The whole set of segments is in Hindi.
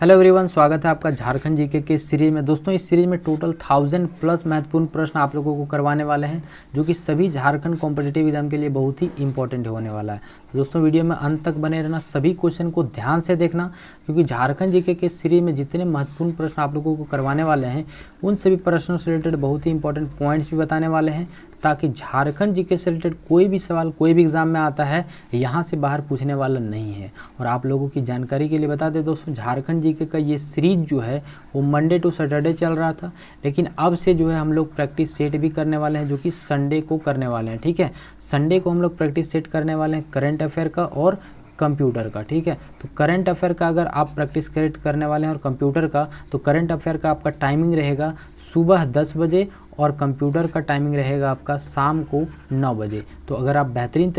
हेलो एवरीवन, स्वागत है आपका झारखंड जीके के सीरीज में। दोस्तों, इस सीरीज में टोटल 1000+ महत्वपूर्ण प्रश्न आप लोगों को करवाने वाले हैं, जो कि सभी झारखंड कॉम्पिटिटिव एग्जाम के लिए बहुत ही इंपॉर्टेंट होने वाला है। दोस्तों, वीडियो में अंत तक बने रहना, सभी क्वेश्चन को ध्यान से देखना, क्योंकि झारखंड जीके के सीरीज में जितने महत्वपूर्ण प्रश्न आप लोगों को करवाने वाले हैं, उन सभी प्रश्नों से रिलेटेड बहुत ही इंपॉर्टेंट पॉइंट्स भी बताने वाले हैं, ताकि झारखंड जीके से रिलेटेड कोई भी सवाल कोई भी एग्जाम में आता है, यहाँ से बाहर पूछने वाला नहीं है। और आप लोगों की जानकारी के लिए बता दें दोस्तों, झारखंड जीके का ये सीरीज जो है वो मंडे टू सैटरडे चल रहा था, लेकिन अब से जो है हम लोग प्रैक्टिस सेट भी करने वाले हैं, जो कि संडे को करने वाले हैं। ठीक है, संडे को हम लोग प्रैक्टिस सेट करने वाले हैं करंट अफेयर का और कंप्यूटर का। ठीक है, तो करंट अफेयर का अगर आप प्रैक्टिस करने वाले हैं और कंप्यूटर का, तो करंट अफेयर का आपका टाइमिंग रहेगा सुबह 10 बजे और कंप्यूटर का टाइमिंग रहेगा आपका शाम को 9 बजे। तो अगर आप बेहतरीन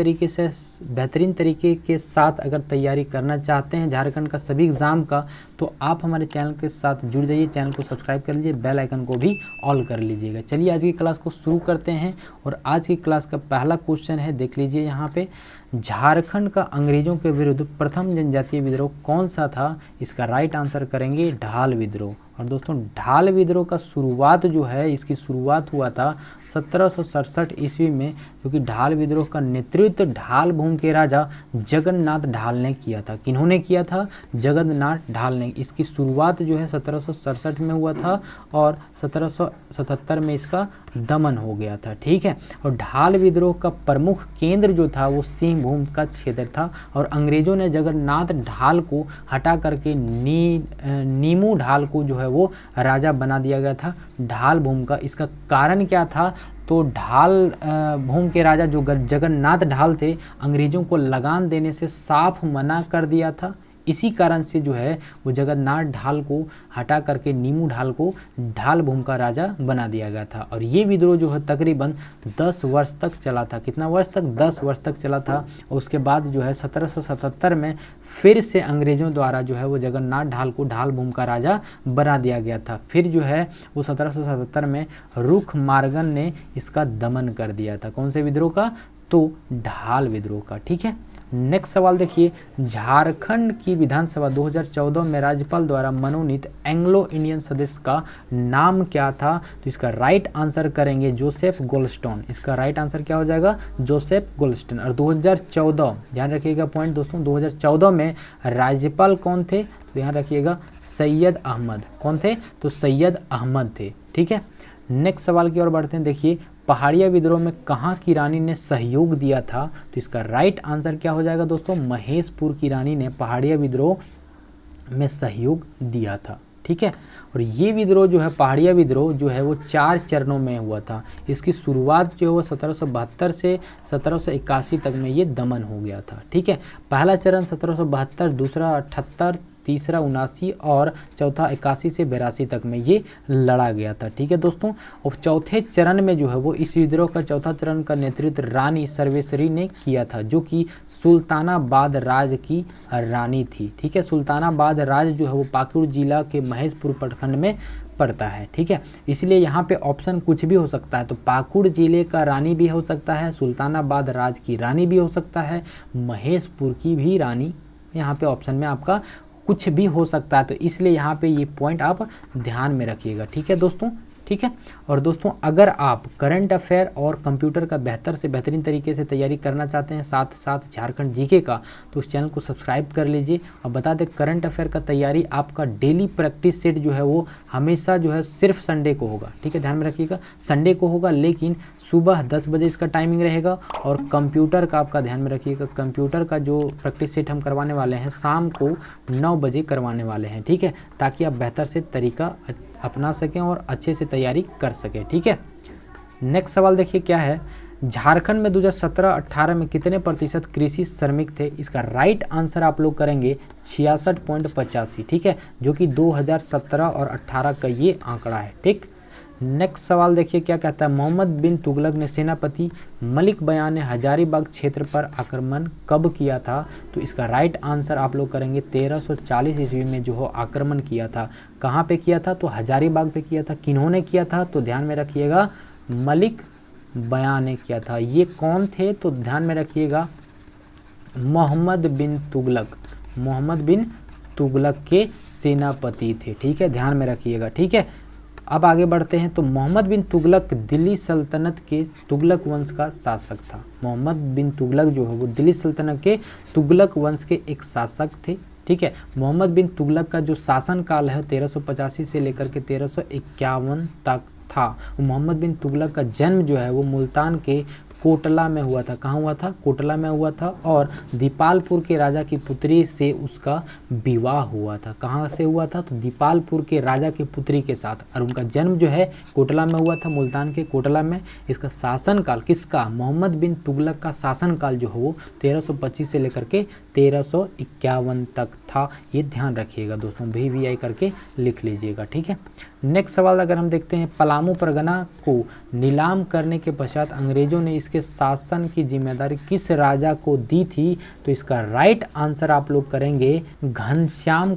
तरीके के साथ अगर तैयारी करना चाहते हैं झारखंड का सभी एग्ज़ाम का, तो आप हमारे चैनल के साथ जुड़ जाइए, चैनल को सब्सक्राइब कर लीजिए, बेल आइकन को भी ऑल कर लीजिएगा। चलिए आज की क्लास को शुरू करते हैं, और आज की क्लास का पहला क्वेश्चन है, देख लीजिए यहाँ पे। झारखंड का अंग्रेजों के विरुद्ध प्रथम जनजातीय विद्रोह कौन सा था? इसका राइट आंसर करेंगे ढाल विद्रोह। और दोस्तों, ढाल विद्रोह का शुरुआत जो है, इसकी शुरुआत हुआ था 1767 ईस्वी में, जो कि ढाल विद्रोह का नेतृत्व ढाल भूमि के राजा जगन्नाथ ढाल ने किया था। किन्होंने किया था? जगन्नाथ ढाल ने। इसकी शुरुआत जो है 1767 में हुआ था और 1777 में इसका दमन हो गया था। ठीक है, और ढाल विद्रोह का प्रमुख केंद्र जो था वो सिंहभूम का क्षेत्र था, और अंग्रेजों ने जगन्नाथ ढाल को हटा करके नीमू ढाल को जो है वो राजा बना दिया गया था ढाल भूमि का। इसका कारण क्या था? तो ढाल भूमि के राजा जो जगन्नाथ ढाल थे, अंग्रेजों को लगान देने से साफ मना कर दिया था। इसी कारण से जो है वो जगन्नाथ ढाल को हटा करके नीमू ढाल को ढाल भूमि का राजा बना दिया गया था। और ये विद्रोह जो है तकरीबन 10 वर्ष तक चला था। कितना वर्ष तक? 10 वर्ष तक चला था। और उसके बाद जो है 1777 में फिर से अंग्रेजों द्वारा जो है वो जगन्नाथ ढाल को ढाल भूमि का राजा बना दिया गया था। फिर जो है वो 1777 में रुख मार्गन ने इसका दमन कर दिया था। कौन से विद्रोह का? तो ढाल विद्रोह का। ठीक है, नेक्स्ट सवाल देखिए। झारखंड की विधानसभा 2014 में राज्यपाल द्वारा मनोनीत एंग्लो इंडियन सदस्य का नाम क्या था? तो इसका राइट आंसर करेंगे जोसेफ गोल्डस्टोन। इसका राइट आंसर क्या हो जाएगा? Joseph Goldstone. और 2014, ध्यान रखिएगा पॉइंट दोस्तों, 2014 में राज्यपाल कौन थे? तो यहाँ रखिएगा सैयद अहमद। कौन थे? तो सैयद अहमद थे। ठीक है, नेक्स्ट सवाल की ओर बढ़ते हैं। देखिए, पहाड़िया विद्रोह में कहाँ की रानी ने सहयोग दिया था? तो इसका राइट आंसर क्या हो जाएगा दोस्तों? महेशपुर की रानी ने पहाड़िया विद्रोह में सहयोग दिया था। ठीक है, और ये विद्रोह जो है, पहाड़िया विद्रोह जो है वो 4 चरणों में हुआ था। इसकी शुरुआत जो है वो 1772 से 1781 तक में ये दमन हो गया था। ठीक है, पहला चरण 1772, दूसरा 78, तीसरा 79 और चौथा 81 से 82 तक में ये लड़ा गया था। ठीक है दोस्तों, और चौथे चरण में जो है वो इस विद्रोह का चौथा चरण का नेतृत्व रानी सर्वेश्वरी ने किया था, जो कि सुल्तानाबाद राज की रानी थी। ठीक है, सुल्तानाबाद राज जो है वो पाकुड़ जिला के महेशपुर प्रखंड में पड़ता है। ठीक है, इसलिए यहाँ पे ऑप्शन कुछ भी हो सकता है। तो पाकुड़ जिले का रानी भी हो सकता है, सुल्तानाबाद राज की रानी भी हो सकता है, महेशपुर की भी रानी, यहाँ पे ऑप्शन में आपका कुछ भी हो सकता है। तो इसलिए यहाँ पे ये पॉइंट आप ध्यान में रखिएगा। ठीक है दोस्तों, ठीक है। और दोस्तों, अगर आप करंट अफेयर और कंप्यूटर का बेहतर से बेहतरीन तरीके से तैयारी करना चाहते हैं, साथ साथ झारखंड जीके का, तो उस चैनल को सब्सक्राइब कर लीजिए। और बता दें, करंट अफेयर का तैयारी आपका डेली प्रैक्टिस सेट जो है वो हमेशा जो है सिर्फ संडे को होगा। ठीक है, ध्यान में रखिएगा, संडे को होगा, लेकिन सुबह 10 बजे इसका टाइमिंग रहेगा। और कंप्यूटर का आपका ध्यान में रखिएगा, कंप्यूटर का जो प्रैक्टिस सेट हम करवाने वाले हैं शाम को 9 बजे करवाने वाले हैं। ठीक है, ताकि आप बेहतर से तरीका अपना सकें और अच्छे से तैयारी कर सकें। ठीक है, नेक्स्ट सवाल देखिए क्या है। झारखंड में 2017-18 में कितने प्रतिशत कृषि श्रमिक थे? इसका राइट आंसर आप लोग करेंगे 66.85। ठीक है, जो कि 2017 और 18 का ये आंकड़ा है। ठीक, नेक्स्ट सवाल देखिए क्या कहता है। मोहम्मद बिन तुगलक ने सेनापति मलिक बयान ने हजारीबाग क्षेत्र पर आक्रमण कब किया था? तो इसका राइट आंसर आप लोग करेंगे 1340 ईस्वी में जो हो आक्रमण किया था। कहाँ पे किया था? तो हजारीबाग पे किया था। किन्होंने किया था? तो ध्यान में रखिएगा, मलिक बयान ने किया था। ये कौन थे? तो ध्यान में रखिएगा, मोहम्मद बिन तुगलक। मोहम्मद बिन तुगलक के सेनापति थे। ठीक है, ध्यान में रखिएगा। ठीक है, अब आगे बढ़ते हैं। तो मोहम्मद बिन तुगलक दिल्ली सल्तनत के तुगलक वंश का शासक था। मोहम्मद बिन तुगलक जो है वो दिल्ली सल्तनत के तुगलक वंश के एक शासक थे। ठीक है, मोहम्मद बिन तुगलक का जो शासन काल है 1385 से लेकर के 1351 तक था। मोहम्मद बिन तुगलक का जन्म जो है वो मुल्तान के कोटला में हुआ था। कहाँ हुआ था? कोटला में हुआ था। और दीपालपुर के राजा की पुत्री से उसका विवाह हुआ था। कहाँ से हुआ था? तो दीपालपुर के राजा की पुत्री के साथ। और उनका जन्म जो है कोटला में हुआ था, मुल्तान के कोटला में। इसका शासनकाल किसका? मोहम्मद बिन तुगलक का शासनकाल जो है वो 1325 से लेकर के 1351 तक था। ये ध्यान रखिएगा दोस्तों, VVI करके लिख लीजिएगा। ठीक है, नेक्स्ट सवाल अगर हम देखते हैं, पलामू परगना को नीलाम करने के पश्चात अंग्रेजों ने इसके शासन की जिम्मेदारी किस राजा को दी थी? तो इसका राइट आंसर आप लोग करेंगे घनश्याम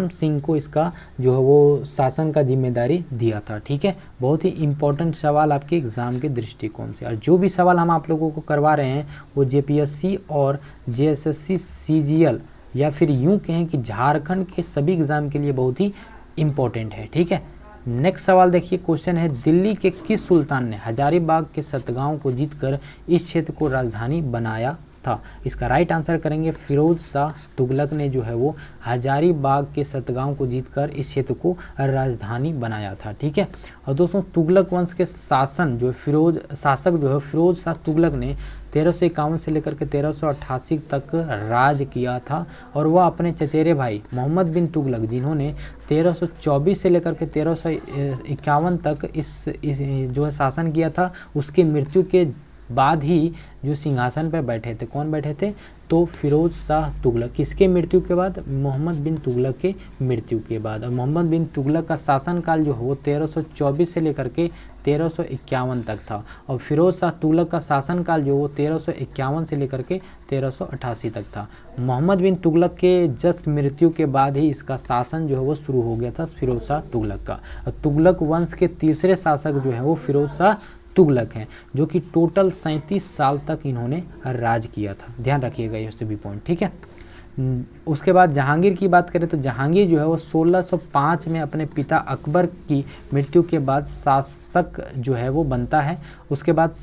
सिंह को इसका जो है वो शासन का जिम्मेदारी दिया था। ठीक है, बहुत ही इंपॉर्टेंट सवाल आपके एग्जाम के दृष्टिकोण से। और जो भी सवाल हम आप लोगों को करवा रहे हैं वो JPSC और JSSC CGL या फिर यूं कहें कि झारखंड के सभी एग्जाम के लिए बहुत ही इम्पोर्टेंट है। ठीक है, नेक्स्ट सवाल देखिए, क्वेश्चन है, दिल्ली के किस सुल्तान ने हजारीबाग के सतगांव को जीतकर इस क्षेत्र को राजधानी बनाया था? इसका राइट आंसर करेंगे फिरोज शाह तुगलक ने जो है वो हजारीबाग के सतगांव को जीतकर इस क्षेत्र को राजधानी बनाया था। ठीक है, और दोस्तों तुगलक वंश के शासक जो है फिरोज शाह तुगलक ने 1351 से लेकर के 1388 तक राज किया था। और वह अपने चचेरे भाई मोहम्मद बिन तुगलक जिन्होंने 1324 से लेकर के 1351 तक इस जो है शासन किया था, उसकी मृत्यु के बाद ही जो सिंहासन पर बैठे थे। कौन बैठे थे? तो फिरोज शाह तुगलक। किसके मृत्यु के बाद? मोहम्मद बिन तुगलक के मृत्यु के बाद। और मोहम्मद बिन तुगलक का शासनकाल जो है वो 1324 से लेकर के 1351 तक था। और फिरोज शाह तुगलक का शासनकाल जो वो 1351 से लेकर के 1388 तक था। मोहम्मद बिन तुगलक के जस्ट मृत्यु के बाद ही इसका शासन जो है वो शुरू हो गया था, फिरोज शाह तुगलक का। और तुगलक वंश के तीसरे शासक जो है वो फिरोज शाह तुगलक हैं, जो कि टोटल 37 साल तक इन्होंने राज किया था। ध्यान रखिएगा ये सभी पॉइंट। ठीक है, उसके बाद जहांगीर की बात करें तो जहांगीर जो है वो 1605 में अपने पिता अकबर की मृत्यु के बाद शासक जो है वो बनता है। उसके बाद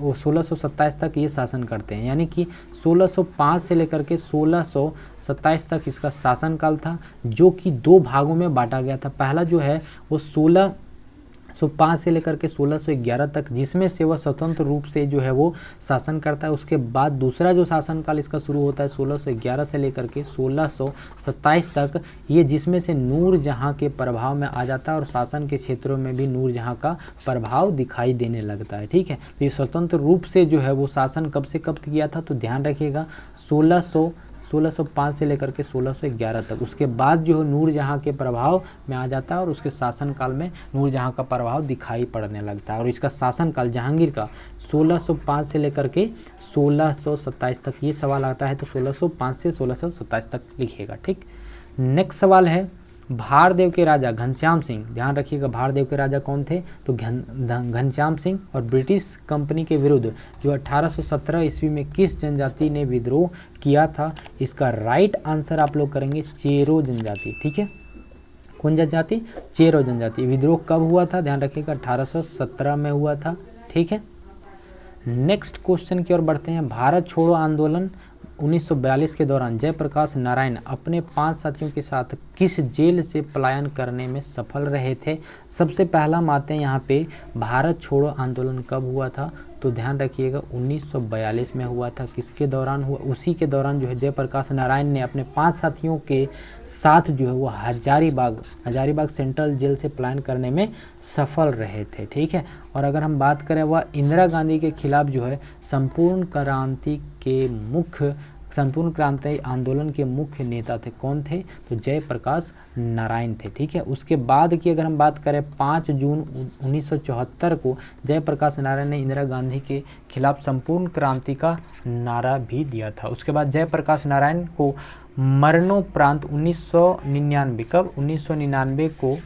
1627 तक ये शासन करते हैं, यानी कि 1605 से लेकर के 1627 तक इसका शासनकाल था, जो कि 2 भागों में बांटा गया था। पहला जो है वो 1605 से लेकर के 1611 तक, जिसमें से वह स्वतंत्र रूप से जो है वो शासन करता है। उसके बाद दूसरा जो शासनकाल इसका शुरू होता है 1611 से लेकर के 1627 तक, ये जिसमें से नूरजहां के प्रभाव में आ जाता है और शासन के क्षेत्रों में भी नूरजहां का प्रभाव दिखाई देने लगता है। ठीक है, तो ये स्वतंत्र रूप से जो है वो शासन कब से कब किया था? तो ध्यान रखिएगा 1605 से लेकर के 1611 तक। उसके बाद जो है नूरजहां के प्रभाव में आ जाता है और उसके शासनकाल में नूरजहां का प्रभाव दिखाई पड़ने लगता है। और इसका शासनकाल जहांगीर का 1605 से लेकर के 1627 तक। ये सवाल आता है तो 1605 से 1627 तक लिखिएगा। ठीक, नेक्स्ट सवाल है, भारदेव के राजा घनश्याम सिंह, ध्यान रखिएगा भारदेव के राजा कौन थे? तो घनश्याम सिंह, और ब्रिटिश कंपनी के विरुद्ध जो 1817 ईस्वी में किस जनजाति ने विद्रोह किया था? इसका राइट आंसर आप लोग करेंगे चेरो जनजाति। ठीक है, कौन जनजाति? चेरो जनजाति। विद्रोह कब हुआ था? ध्यान रखिएगा 1817 में हुआ था। ठीक है, नेक्स्ट क्वेश्चन की ओर बढ़ते हैं। भारत छोड़ो आंदोलन 1942 के दौरान जयप्रकाश नारायण अपने 5 साथियों के साथ किस जेल से पलायन करने में सफल रहे थे? सबसे पहला हम आते हैं यहाँ पे, भारत छोड़ो आंदोलन कब हुआ था? तो ध्यान रखिएगा 1942 में हुआ था। किसके दौरान हुआ? उसी के दौरान जो है जयप्रकाश नारायण ने अपने 5 साथियों के साथ जो है वो हजारीबाग सेंट्रल जेल से पलायन करने में सफल रहे थे। ठीक है, और अगर हम बात करें वह इंदिरा गांधी के खिलाफ जो है संपूर्ण क्रांति आंदोलन के मुख्य नेता थे। कौन थे? तो जयप्रकाश नारायण थे। ठीक है, उसके बाद की अगर हम बात करें 5 जून 1974 को जयप्रकाश नारायण ने इंदिरा गांधी के खिलाफ संपूर्ण क्रांति का नारा भी दिया था। उसके बाद जयप्रकाश नारायण को मरणोपरांत 1999 को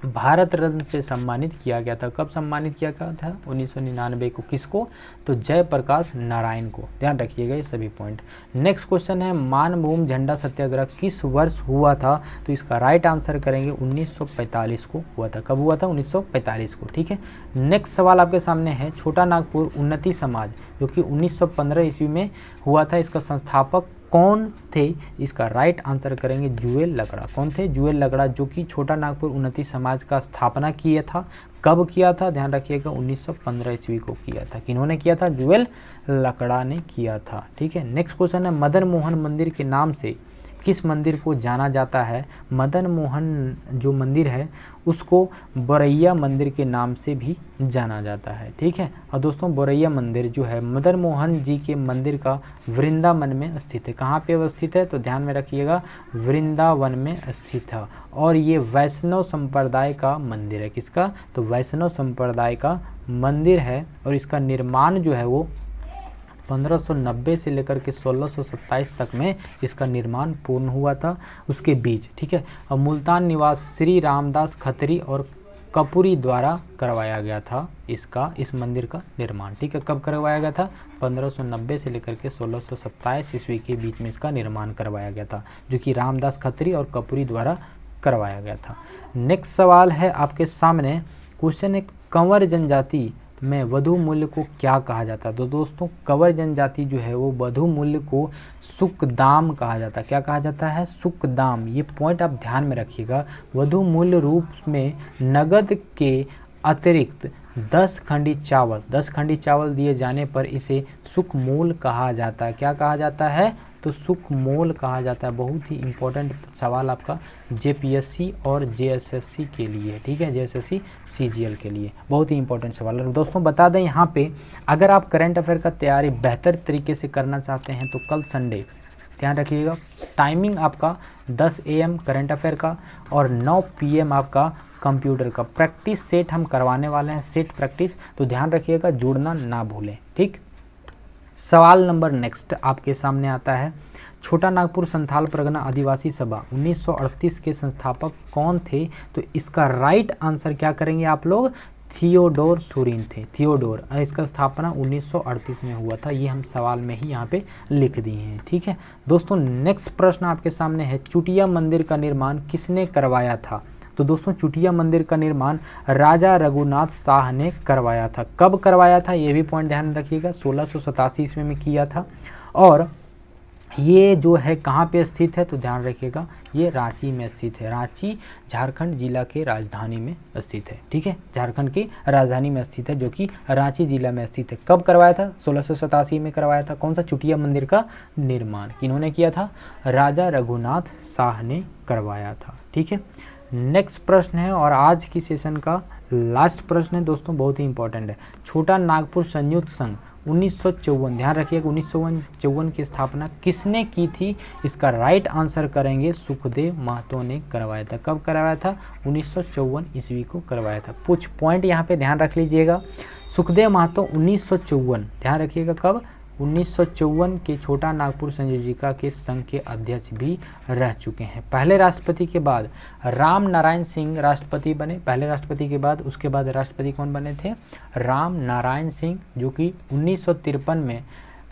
भारत रत्न से सम्मानित किया गया था। कब सम्मानित किया गया था? 1999 को। किसको? तो जयप्रकाश नारायण को। ध्यान रखिएगा ये सभी पॉइंट। नेक्स्ट क्वेश्चन है मानभूम झंडा सत्याग्रह किस वर्ष हुआ था? तो इसका राइट आंसर करेंगे 1945 को हुआ था। कब हुआ था? 1945 को। ठीक है। नेक्स्ट सवाल आपके सामने है छोटा नागपुर उन्नति समाज जो कि 1915 ईस्वी में हुआ था, इसका संस्थापक कौन थे? इसका राइट आंसर करेंगे जुएल लगड़ा। कौन थे? जुएल लगड़ा, जो कि छोटा नागपुर उन्नति समाज का स्थापना किया था। कब किया था? ध्यान रखिएगा 1915 ईस्वी को किया था। किन्होंने किया था? जुएल लगड़ा ने किया था। ठीक है। नेक्स्ट क्वेश्चन है मदन मोहन मंदिर के नाम से किस मंदिर को जाना जाता है? मदन मोहन जो मंदिर है उसको बोरैया मंदिर के नाम से भी जाना जाता है। ठीक है। और दोस्तों बोरैया मंदिर जो है मदन मोहन जी के मंदिर का वृंदावन में स्थित है। कहाँ पे अवस्थित है? तो ध्यान में रखिएगा वृंदावन में स्थित है। और ये वैष्णव संप्रदाय का मंदिर है। किसका? तो वैष्णव संप्रदाय का मंदिर है। और इसका निर्माण जो है वो 1590 से लेकर के 1627 तक में इसका निर्माण पूर्ण हुआ था उसके बीच। ठीक है। और मुल्तान निवास श्री रामदास खत्री और कपूरी द्वारा करवाया गया था इस मंदिर का निर्माण। ठीक है। कब करवाया गया था? 1590 से लेकर के 1627 ईस्वी के बीच में इसका निर्माण करवाया गया था, जो कि रामदास खत्री और कपूरी द्वारा करवाया गया था। नेक्स्ट सवाल है आपके सामने। क्वेश्चन है कंवर जनजाति में वधु मूल्य को क्या कहा जाता है? तो दोस्तों कंवर जनजाति जो है वो वधु मूल्य को सुकदाम कहा जाता है। क्या कहा जाता है? सुकदाम। ये पॉइंट आप ध्यान में रखिएगा। वधु मूल्य रूप में नगद के अतिरिक्त 10 खंडी चावल दिए जाने पर इसे सुकमूल कहा जाता है। क्या कहा जाता है? तो सुकमूल कहा जाता है। बहुत ही इंपॉर्टेंट सवाल आपका जेपीएससी और जेएसएससी के लिए। ठीक है। जेएसएससी सीजीएल के लिए बहुत ही इंपॉर्टेंट सवाल है। दोस्तों बता दें यहाँ पे अगर आप करंट अफेयर का तैयारी बेहतर तरीके से करना चाहते हैं तो कल संडे, ध्यान रखिएगा, टाइमिंग आपका 10 AM करंट अफेयर का और 9 PM आपका कंप्यूटर का प्रैक्टिस सेट हम करवाने वाले हैं, सेट प्रैक्टिस। तो ध्यान रखिएगा, जुड़ना ना भूलें। ठीक। सवाल नंबर नेक्स्ट आपके सामने आता है छोटा नागपुर संथाल परगना आदिवासी सभा 1938 के संस्थापक कौन थे? तो इसका राइट आंसर क्या करेंगे आप लोग? थियोडोर सुरीन थे। थियोडोर। इसका स्थापना 1938 में हुआ था। ये हम सवाल में ही यहाँ पे लिख दिए हैं। ठीक है। दोस्तों नेक्स्ट प्रश्न आपके सामने है चुटिया मंदिर का निर्माण किसने करवाया था? तो दोस्तों चुटिया मंदिर का निर्माण राजा रघुनाथ शाह ने करवाया था। कब करवाया था? ये भी पॉइंट ध्यान में रखिएगा। 1687 ईस्वी में किया था। और ये जो है कहाँ पे स्थित है? तो ध्यान रखिएगा ये रांची में स्थित है। रांची झारखंड जिला के राजधानी में स्थित है। ठीक है। झारखंड की राजधानी में स्थित है, जो कि रांची जिला में स्थित है। कब करवाया था? 1687 में करवाया था। कौन सा? चुटिया मंदिर का निर्माण किन्होंने किया था? राजा रघुनाथ शाह ने करवाया था। ठीक है। नेक्स्ट प्रश्न है और आज की सेशन का लास्ट प्रश्न है दोस्तों, बहुत ही इंपॉर्टेंट है। छोटा नागपुर संयुक्त संघ 1954, ध्यान रखिएगा 1954 की स्थापना किसने की थी? इसका राइट आंसर करेंगे सुखदेव महतो ने करवाया था। कब करवाया था? 1954 ईस्वी को करवाया था। कुछ पॉइंट यहाँ पे ध्यान रख लीजिएगा। सुखदेव महतो 1954, ध्यान रखिएगा कब? 1954 के छोटा नागपुर संयोजिका के संघ के अध्यक्ष भी रह चुके हैं। पहले राष्ट्रपति के बाद राम नारायण सिंह राष्ट्रपति बने। पहले राष्ट्रपति के बाद उसके बाद राष्ट्रपति कौन बने थे? राम नारायण सिंह, जो कि 1953 में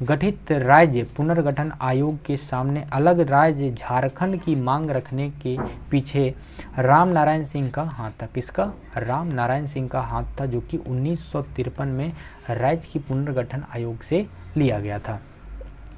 गठित राज्य पुनर्गठन आयोग के सामने अलग राज्य झारखंड की मांग रखने के पीछे राम नारायण सिंह का हाथ था। किसका? राम नारायण सिंह का हाथ था, जो कि 1953 में राज्य की पुनर्गठन आयोग से लिया गया था।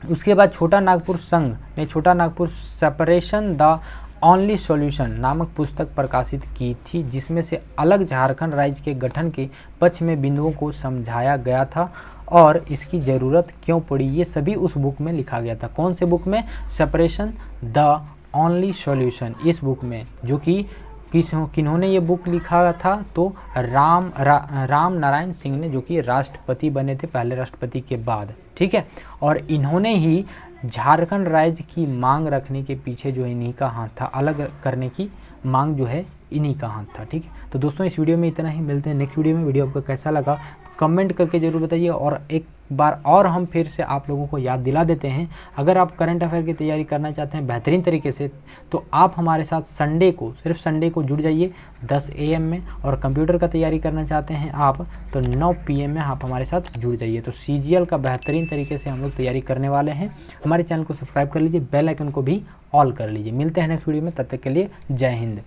उसके बाद छोटा नागपुर संघ ने छोटा Nagpur separation the only solution नामक पुस्तक प्रकाशित की थी, जिसमें से अलग झारखंड राज्य के गठन के पक्ष में बिंदुओं को समझाया गया था और इसकी ज़रूरत क्यों पड़ी, ये सभी उस बुक में लिखा गया था। कौन से बुक में? सेपरेशन द ओनली सॉल्यूशन, इस बुक में, जो कि किन्होंने ये बुक लिखा था? तो राम नारायण सिंह ने, जो कि राष्ट्रपति बने थे पहले राष्ट्रपति के बाद। ठीक है। और इन्होंने ही झारखंड राज्य की मांग रखने के पीछे जो इन्हीं का हाथ था, अलग करने की मांग जो है इन्हीं का हाथ था। ठीक है। तो दोस्तों इस वीडियो में इतना ही, मिलते हैं नेक्स्ट वीडियो में। वीडियो आपको कैसा लगा कमेंट करके ज़रूर बताइए। और एक बार और हम फिर से आप लोगों को याद दिला देते हैं, अगर आप करंट अफेयर की तैयारी करना चाहते हैं बेहतरीन तरीके से, तो आप हमारे साथ संडे को, सिर्फ संडे को जुड़ जाइए 10 AM में। और कंप्यूटर का तैयारी करना चाहते हैं आप तो 9 PM में आप हमारे साथ जुड़ जाइए। तो CGL का बेहतरीन तरीके से हम लोग तैयारी करने वाले हैं। हमारे चैनल को सब्सक्राइब कर लीजिए, बेल आइकन को भी ऑल कर लीजिए। मिलते हैं नेक्स्ट वीडियो में, तब तक के लिए जय हिंद।